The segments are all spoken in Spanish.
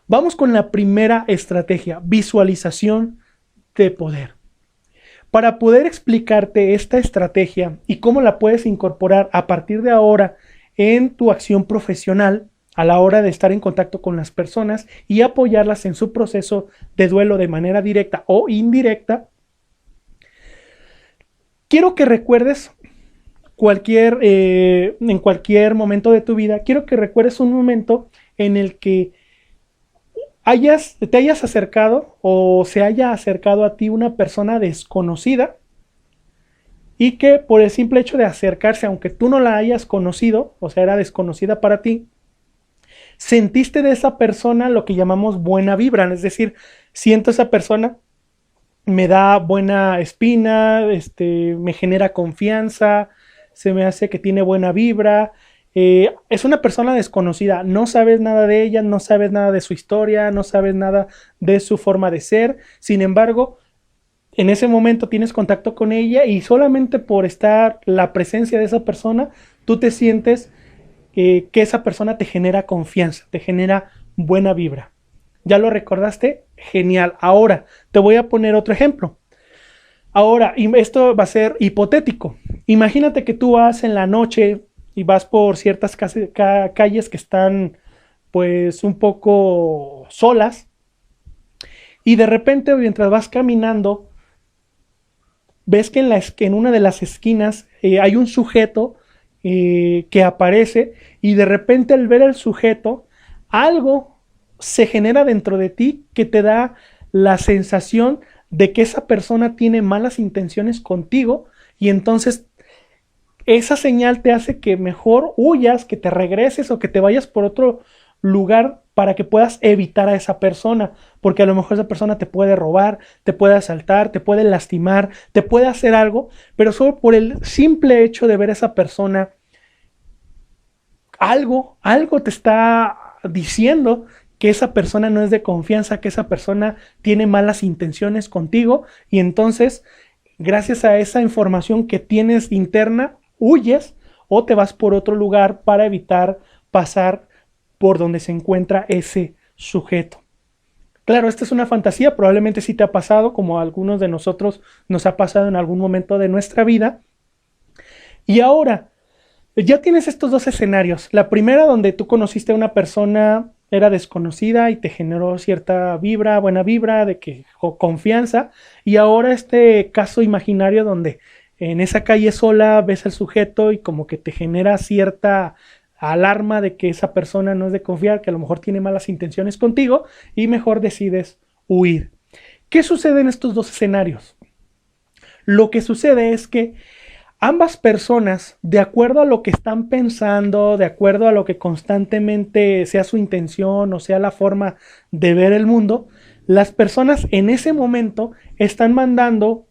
Vamos con la primera estrategia, visualización de poder. Para poder explicarte esta estrategia y cómo la puedes incorporar a partir de ahora en tu acción profesional, a la hora de estar en contacto con las personas y apoyarlas en su proceso de duelo de manera directa o indirecta, quiero que recuerdes en cualquier momento de tu vida, quiero que recuerdes un momento en el que te hayas acercado o se haya acercado a ti una persona desconocida y que por el simple hecho de acercarse, aunque tú no la hayas conocido, o sea, era desconocida para ti, sentiste de esa persona lo que llamamos buena vibra, es decir, siento esa persona, me da buena espina, me genera confianza, se me hace que tiene buena vibra. Es una persona desconocida, no sabes nada de ella, no sabes nada de su historia, no sabes nada de su forma de ser. Sin embargo, en ese momento tienes contacto con ella y solamente por estar la presencia de esa persona, tú te sientes que esa persona te genera confianza, te genera buena vibra. ¿Ya lo recordaste? Genial. Ahora te voy a poner otro ejemplo. Ahora, esto va a ser hipotético. Imagínate que tú vas en la noche y vas por ciertas calles que están pues un poco solas y de repente mientras vas caminando ves que en una de las esquinas hay un sujeto que aparece y de repente al ver al sujeto algo se genera dentro de ti que te da la sensación de que esa persona tiene malas intenciones contigo y entonces esa señal te hace que mejor huyas, que te regreses o que te vayas por otro lugar para que puedas evitar a esa persona, porque a lo mejor esa persona te puede robar, te puede asaltar, te puede lastimar, te puede hacer algo, pero solo por el simple hecho de ver a esa persona, algo te está diciendo que esa persona no es de confianza, que esa persona tiene malas intenciones contigo y entonces, gracias a esa información que tienes interna, huyes o te vas por otro lugar para evitar pasar por donde se encuentra ese sujeto. Claro, esta es una fantasía, probablemente sí te ha pasado, como a algunos de nosotros nos ha pasado en algún momento de nuestra vida. Y ahora, ya tienes estos dos escenarios. La primera donde tú conociste a una persona, era desconocida y te generó cierta vibra, buena vibra, o confianza. Y ahora este caso imaginario donde en esa calle sola ves al sujeto y como que te genera cierta alarma de que esa persona no es de confiar, que a lo mejor tiene malas intenciones contigo y mejor decides huir. ¿Qué sucede en estos dos escenarios? Lo que sucede es que ambas personas, de acuerdo a lo que están pensando, de acuerdo a lo que constantemente sea su intención o sea la forma de ver el mundo, las personas en ese momento están mandando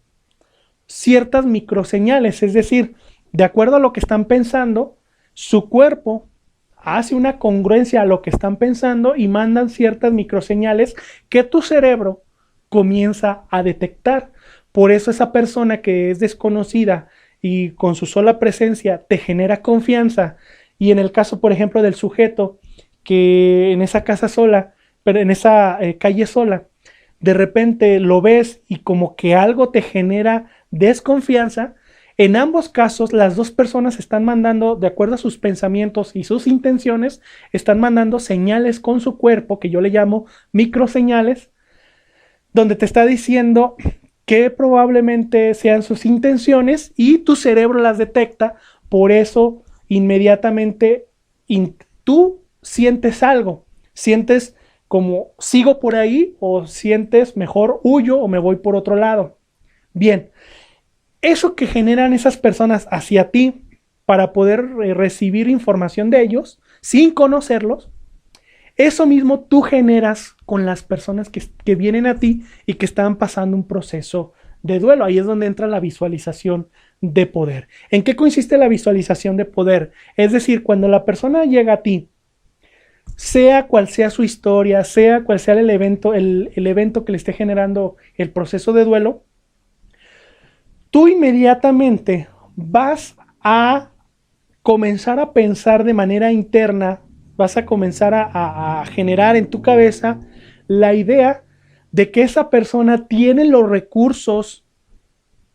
ciertas microseñales, es decir, de acuerdo a lo que están pensando, su cuerpo hace una congruencia a lo que están pensando y mandan ciertas microseñales que tu cerebro comienza a detectar. Por eso esa persona que es desconocida y con su sola presencia te genera confianza y en el caso, por ejemplo, del sujeto que en esa casa sola, pero en esa calle sola, de repente lo ves y como que algo te genera desconfianza, en ambos casos las dos personas están mandando, de acuerdo a sus pensamientos y sus intenciones, están mandando señales con su cuerpo, que yo le llamo microseñales, donde te está diciendo que probablemente sean sus intenciones y tu cerebro las detecta, por eso inmediatamente tú sientes algo, sientes como sigo por ahí o sientes mejor huyo o me voy por otro lado. Bien, eso que generan esas personas hacia ti para poder recibir información de ellos sin conocerlos, eso mismo tú generas con las personas que vienen a ti y que están pasando un proceso de duelo. Ahí es donde entra la visualización de poder. ¿En qué consiste la visualización de poder? Es decir, cuando la persona llega a ti, sea cual sea su historia, sea cual sea el evento que le esté generando el proceso de duelo, tú inmediatamente vas a comenzar a pensar de manera interna, vas a comenzar a generar en tu cabeza la idea de que esa persona tiene los recursos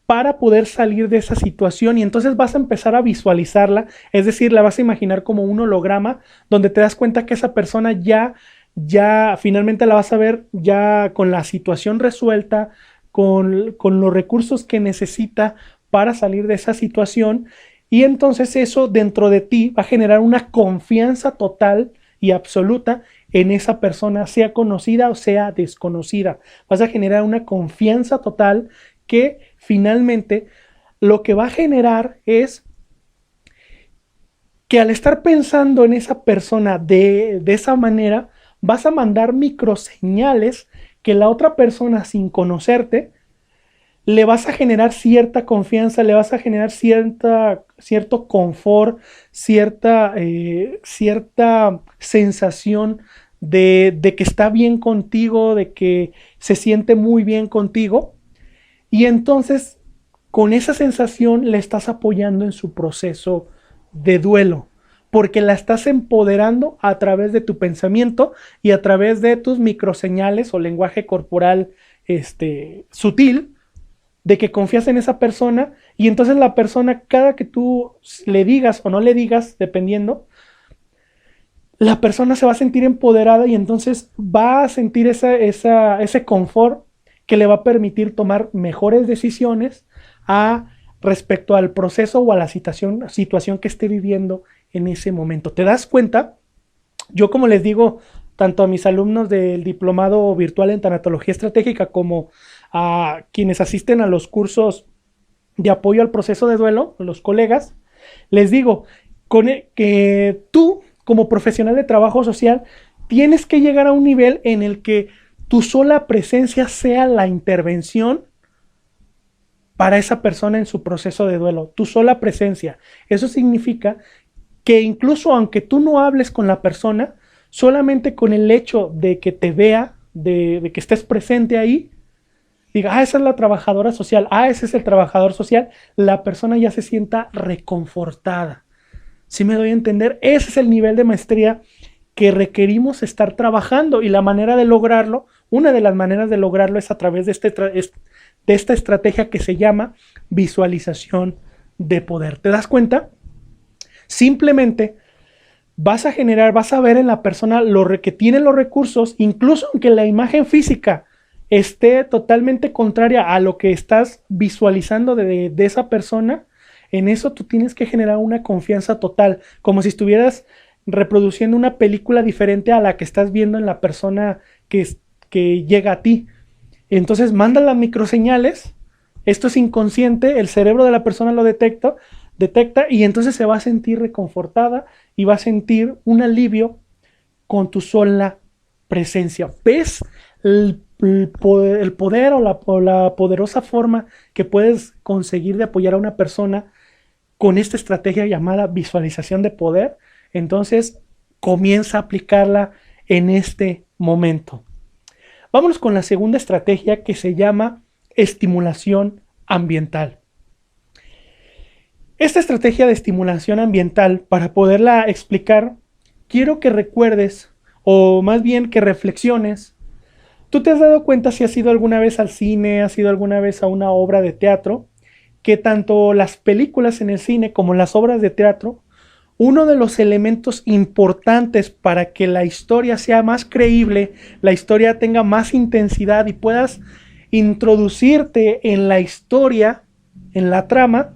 para poder salir de esa situación, y entonces vas a empezar a visualizarla, es decir, la vas a imaginar como un holograma donde te das cuenta que esa persona ya finalmente la vas a ver ya con la situación resuelta, con los recursos que necesita para salir de esa situación, y entonces eso dentro de ti va a generar una confianza total y absoluta en esa persona, sea conocida o sea desconocida. Vas a generar una confianza total que finalmente lo que va a generar es que al estar pensando en esa persona de esa manera, vas a mandar microseñales que la otra persona, sin conocerte, le vas a generar cierta confianza, le vas a generar cierto confort, cierta sensación de que está bien contigo, de que se siente muy bien contigo. Y entonces, con esa sensación le estás apoyando en su proceso de duelo, porque la estás empoderando a través de tu pensamiento y a través de tus microseñales o lenguaje corporal sutil, de que confías en esa persona, y entonces la persona, cada que tú le digas o no le digas, dependiendo, la persona se va a sentir empoderada y entonces va a sentir ese confort que le va a permitir tomar mejores decisiones respecto al proceso o a la situación que esté viviendo en ese momento. ¿Te das cuenta? Yo, como les digo, tanto a mis alumnos del diplomado virtual en tanatología estratégica como a quienes asisten a los cursos de apoyo al proceso de duelo, los colegas, les digo que tú, como profesional de trabajo social, tienes que llegar a un nivel en el que tu sola presencia sea la intervención para esa persona en su proceso de duelo. Tu sola presencia. Eso significa que incluso aunque tú no hables con la persona, solamente con el hecho de que te vea, de que estés presente ahí, diga, esa es la trabajadora social, ese es el trabajador social, la persona ya se sienta reconfortada. ¿Sí me doy a entender? Ese es el nivel de maestría que requerimos estar trabajando, y la manera de lograrlo, una de las maneras de lograrlo es a través de esta estrategia que se llama visualización de poder. ¿Te das cuenta? Simplemente vas a ver en la persona que tiene los recursos, incluso aunque la imagen física esté totalmente contraria a lo que estás visualizando de esa persona. En eso tú tienes que generar una confianza total, como si estuvieras reproduciendo una película diferente a la que estás viendo en la persona que llega a ti. Entonces manda las microseñales, esto es inconsciente, el cerebro de la persona lo detecta, y entonces se va a sentir reconfortada y va a sentir un alivio con tu sola presencia. ¿Ves el poder o la poderosa forma que puedes conseguir de apoyar a una persona con esta estrategia llamada visualización de poder? Entonces comienza a aplicarla en este momento. Vámonos con la segunda estrategia, que se llama estimulación ambiental. Esta estrategia de estimulación ambiental, para poderla explicar, quiero que recuerdes, o más bien que reflexiones. ¿Tú te has dado cuenta, si has ido alguna vez al cine, has ido alguna vez a una obra de teatro, que tanto las películas en el cine como las obras de teatro, uno de los elementos importantes para que la historia sea más creíble, la historia tenga más intensidad y puedas introducirte en la historia, en la trama,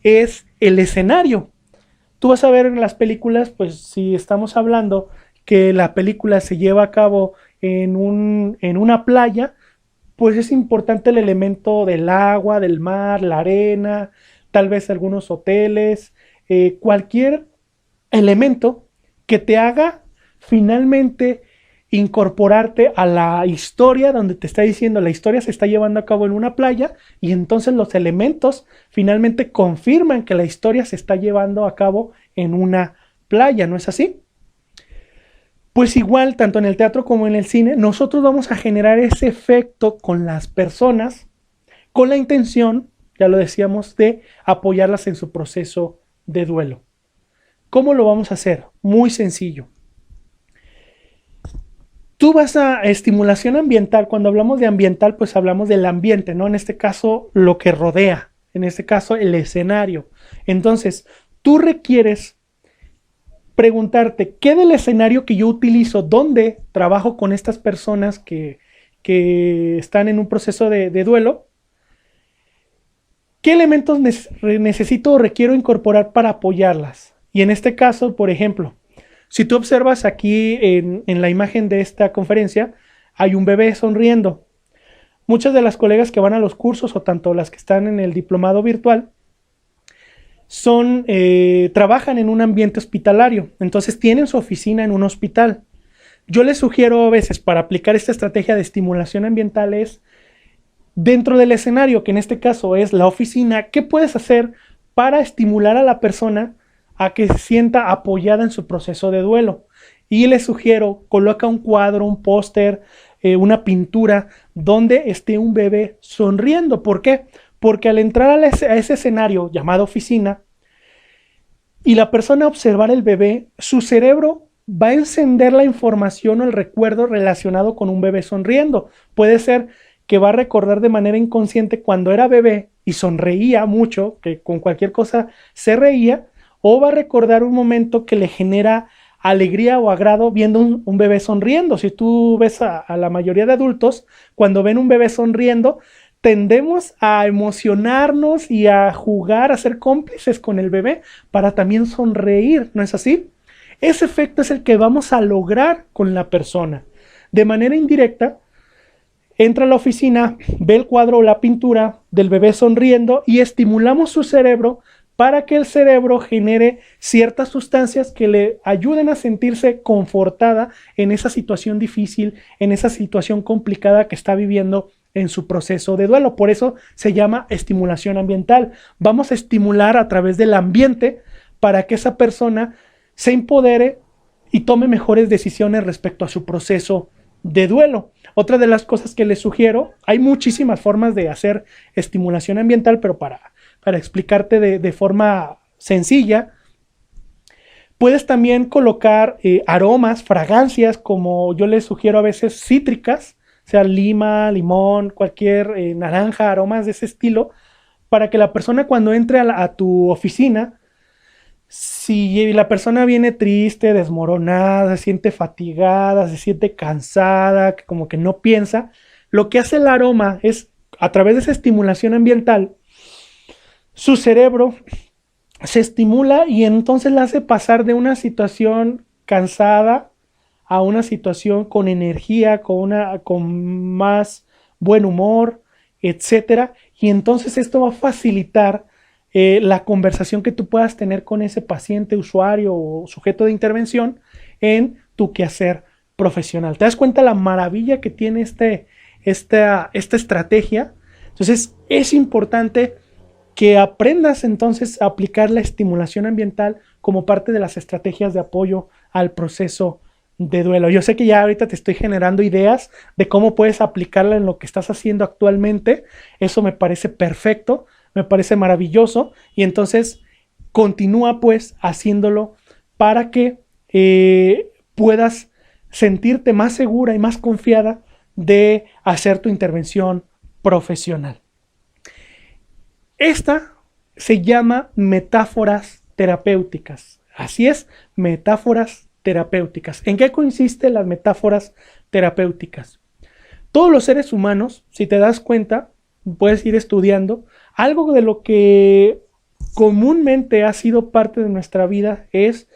es el escenario? Tú vas a ver en las películas, pues si estamos hablando que la película se lleva a cabo en una playa, pues es importante el elemento del agua, del mar, la arena, tal vez algunos hoteles, cualquier elemento que te haga finalmente incorporarte a la historia, donde te está diciendo la historia se está llevando a cabo en una playa, y entonces los elementos finalmente confirman que la historia se está llevando a cabo en una playa, ¿no es así? Pues igual, tanto en el teatro como en el cine, nosotros vamos a generar ese efecto con las personas, con la intención, ya lo decíamos, de apoyarlas en su proceso de duelo. ¿Cómo lo vamos a hacer? Muy sencillo. Tú vas a estimulación ambiental. Cuando hablamos de ambiental, pues hablamos del ambiente, ¿no? En este caso, lo que rodea. En este caso, el escenario. Entonces, tú requieres preguntarte, ¿qué del escenario que yo utilizo, dónde trabajo con estas personas que están en un proceso de duelo? ¿Qué elementos necesito o requiero incorporar para apoyarlas? Y en este caso, por ejemplo, si tú observas aquí en la imagen de esta conferencia, hay un bebé sonriendo. Muchas de las colegas que van a los cursos o tanto las que están en el diplomado virtual trabajan en un ambiente hospitalario, entonces tienen su oficina en un hospital. Yo les sugiero a veces para aplicar esta estrategia de estimulación ambiental es dentro del escenario, que en este caso es la oficina, ¿qué puedes hacer para estimular a la persona a que se sienta apoyada en su proceso de duelo? Y les sugiero, coloca un cuadro, un póster, una pintura donde esté un bebé sonriendo. ¿Por qué? Porque al entrar a ese escenario llamado oficina y la persona observar el bebé, su cerebro va a encender la información o el recuerdo relacionado con un bebé sonriendo. Puede ser que va a recordar de manera inconsciente cuando era bebé y sonreía mucho, que con cualquier cosa se reía, o va a recordar un momento que le genera alegría o agrado viendo un bebé sonriendo. Si tú ves a la mayoría de adultos, cuando ven un bebé sonriendo, tendemos a emocionarnos y a jugar, a ser cómplices con el bebé para también sonreír, ¿no es así? Ese efecto es el que vamos a lograr con la persona. De manera indirecta, entra a la oficina, ve el cuadro o la pintura del bebé sonriendo y estimulamos su cerebro para que el cerebro genere ciertas sustancias que le ayuden a sentirse confortada en esa situación difícil, en esa situación complicada que está viviendo en su proceso de duelo. Por eso se llama estimulación ambiental. Vamos a estimular a través del ambiente para que esa persona se empodere y tome mejores decisiones respecto a su proceso de duelo. Otra de las cosas que les sugiero, hay muchísimas formas de hacer estimulación ambiental, pero para explicarte de forma sencilla, puedes también colocar aromas, fragancias, como yo les sugiero a veces cítricas, sea lima, limón, cualquier naranja, aromas de ese estilo, para que la persona cuando entre a tu oficina, si la persona viene triste, desmoronada, se siente fatigada, se siente cansada, como que no piensa, lo que hace el aroma es, a través de esa estimulación ambiental, su cerebro se estimula y entonces la hace pasar de una situación cansada a una situación con energía, con más buen humor, etcétera. Y entonces esto va a facilitar la conversación que tú puedas tener con ese paciente, usuario o sujeto de intervención en tu quehacer profesional. ¿Te das cuenta la maravilla que tiene esta estrategia? Entonces es importante que aprendas entonces a aplicar la estimulación ambiental como parte de las estrategias de apoyo al proceso de duelo. Yo sé que ya ahorita te estoy generando ideas de cómo puedes aplicarla en lo que estás haciendo actualmente. Eso me parece perfecto, me parece maravilloso y entonces continúa pues haciéndolo para que puedas sentirte más segura y más confiada de hacer tu intervención profesional. Esta se llama metáforas terapéuticas. Así es, metáforas terapéuticas. ¿En qué consisten las metáforas terapéuticas? Todos los seres humanos, si te das cuenta, puedes ir estudiando, algo de lo que comúnmente ha sido parte de nuestra vida es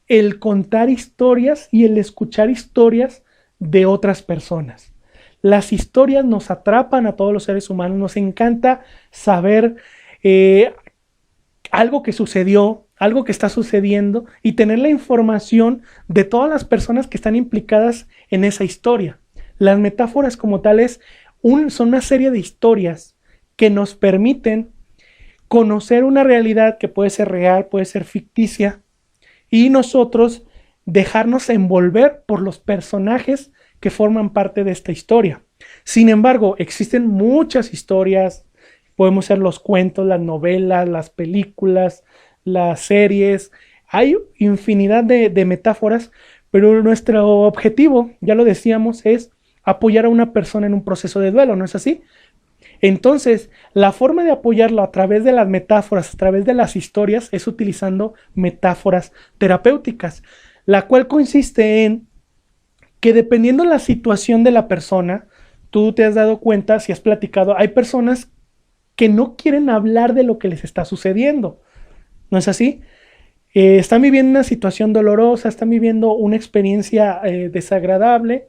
el contar historias y el escuchar historias de otras personas. Las historias nos atrapan a todos los seres humanos, nos encanta saber algo que sucedió, algo que está sucediendo y tener la información de todas las personas que están implicadas en esa historia. Las metáforas como tales son una serie de historias que nos permiten conocer una realidad que puede ser real, puede ser ficticia y nosotros dejarnos envolver por los personajes que forman parte de esta historia. Sin embargo, existen muchas historias, podemos ser los cuentos, las novelas, las películas, las series, hay infinidad de metáforas, Pero nuestro objetivo, ya lo decíamos, es apoyar a una persona en un proceso de duelo, ¿no es así? Entonces, la forma de apoyarlo a través de las metáforas, a través de las historias, es utilizando metáforas terapéuticas, la cual consiste en que dependiendo de la situación de la persona, tú te has dado cuenta, si has platicado, hay personas que no quieren hablar de lo que les está sucediendo, ¿no es así? Están viviendo una situación dolorosa, están viviendo una experiencia desagradable,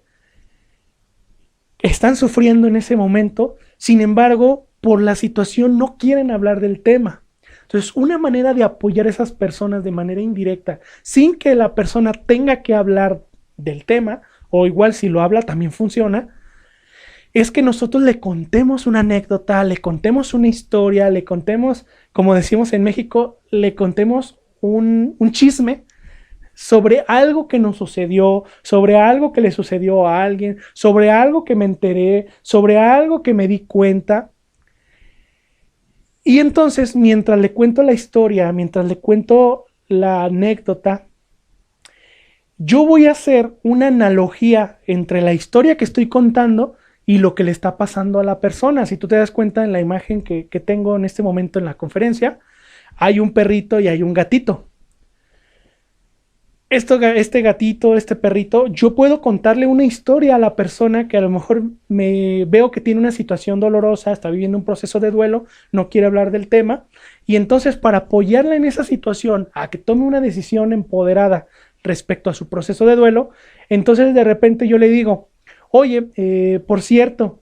están sufriendo en ese momento, sin embargo, por la situación no quieren hablar del tema. Entonces, una manera de apoyar a esas personas de manera indirecta, sin que la persona tenga que hablar del tema, o igual si lo habla también funciona, es que nosotros le contemos una anécdota, le contemos una historia, le contemos, como decimos en México, le contemos un chisme sobre algo que nos sucedió, sobre algo que le sucedió a alguien, sobre algo que me enteré, sobre algo que me di cuenta. Y entonces, mientras le cuento la historia, mientras le cuento la anécdota, yo voy a hacer una analogía entre la historia que estoy contando y lo que le está pasando a la persona. Si tú te das cuenta en la imagen que tengo en este momento en la conferencia, hay un perrito y hay un gatito. Este gatito, este perrito, yo puedo contarle una historia a la persona que a lo mejor me veo que tiene una situación dolorosa, está viviendo un proceso de duelo, no quiere hablar del tema, y entonces para apoyarla en esa situación, a que tome una decisión empoderada respecto a su proceso de duelo, entonces de repente yo le digo, oye, por cierto,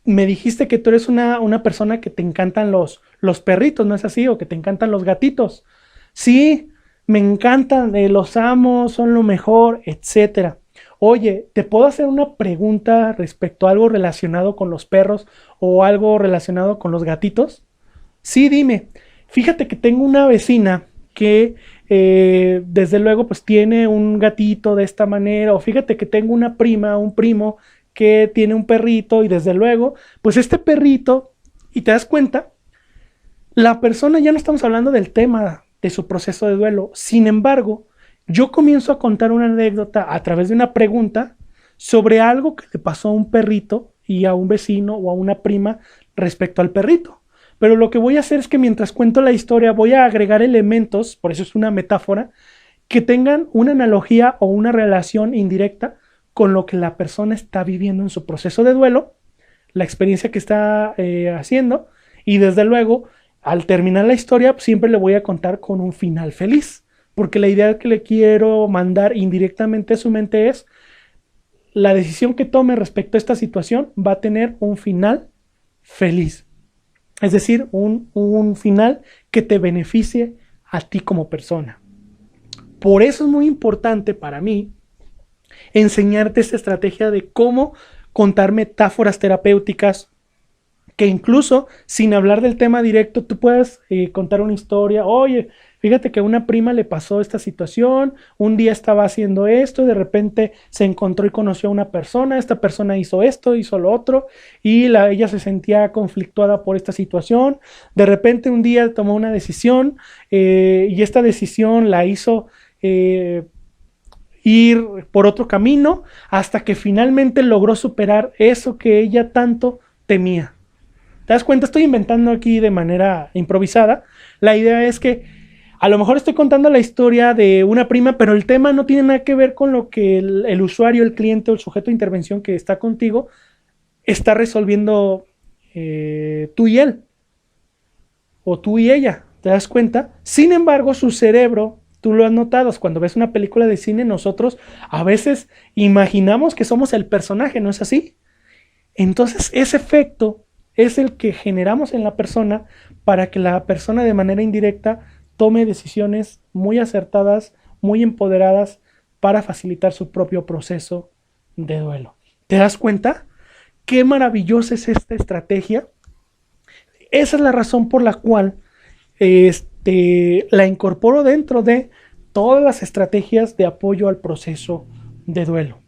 me dijiste que tú eres una persona que te encantan los perritos, ¿no es así? O que te encantan los gatitos. Sí, me encantan, los amo, son lo mejor, etcétera. Oye, ¿te puedo hacer una pregunta respecto a algo relacionado con los perros o algo relacionado con los gatitos? Sí, dime. Fíjate que tengo una vecina que desde luego pues tiene un gatito de esta manera, o fíjate que tengo una prima, un primo que tiene un perrito y desde luego pues este perrito, y te das cuenta, la persona, ya no estamos hablando del tema de su proceso de duelo. Sin embargo, yo comienzo a contar una anécdota a través de una pregunta sobre algo que le pasó a un perrito y a un vecino o a una prima respecto al perrito. Pero lo que voy a hacer es que mientras cuento la historia voy a agregar elementos, por eso es una metáfora, que tengan una analogía o una relación indirecta con lo que la persona está viviendo en su proceso de duelo, la experiencia que está haciendo, y desde luego al terminar la historia siempre le voy a contar con un final feliz, porque la idea que le quiero mandar indirectamente a su mente es la decisión que tome respecto a esta situación va a tener un final feliz, es decir, un final que te beneficie a ti como persona. Por eso es muy importante para mí enseñarte esta estrategia de cómo contar metáforas terapéuticas, que incluso sin hablar del tema directo tú puedas contar una historia. Oye, fíjate que a una prima le pasó esta situación, un día estaba haciendo esto, de repente se encontró y conoció a una persona, esta persona hizo esto, hizo lo otro, y ella se sentía conflictuada por esta situación. De repente un día tomó una decisión y esta decisión la hizo ir por otro camino hasta que finalmente logró superar eso que ella tanto temía. ¿Te das cuenta? Estoy inventando aquí de manera improvisada. La idea es que a lo mejor estoy contando la historia de una prima, pero el tema no tiene nada que ver con lo que el usuario, el cliente o el sujeto de intervención que está contigo está resolviendo tú y él, o tú y ella. ¿Te das cuenta? Sin embargo, su cerebro, tú lo has notado, cuando ves una película de cine, nosotros a veces imaginamos que somos el personaje, ¿no es así? Entonces, ese efecto es el que generamos en la persona para que la persona de manera indirecta tome decisiones muy acertadas, muy empoderadas para facilitar su propio proceso de duelo. ¿Te das cuenta? Qué maravillosa es esta estrategia. Esa es la razón por la cual la incorporo dentro de todas las estrategias de apoyo al proceso de duelo.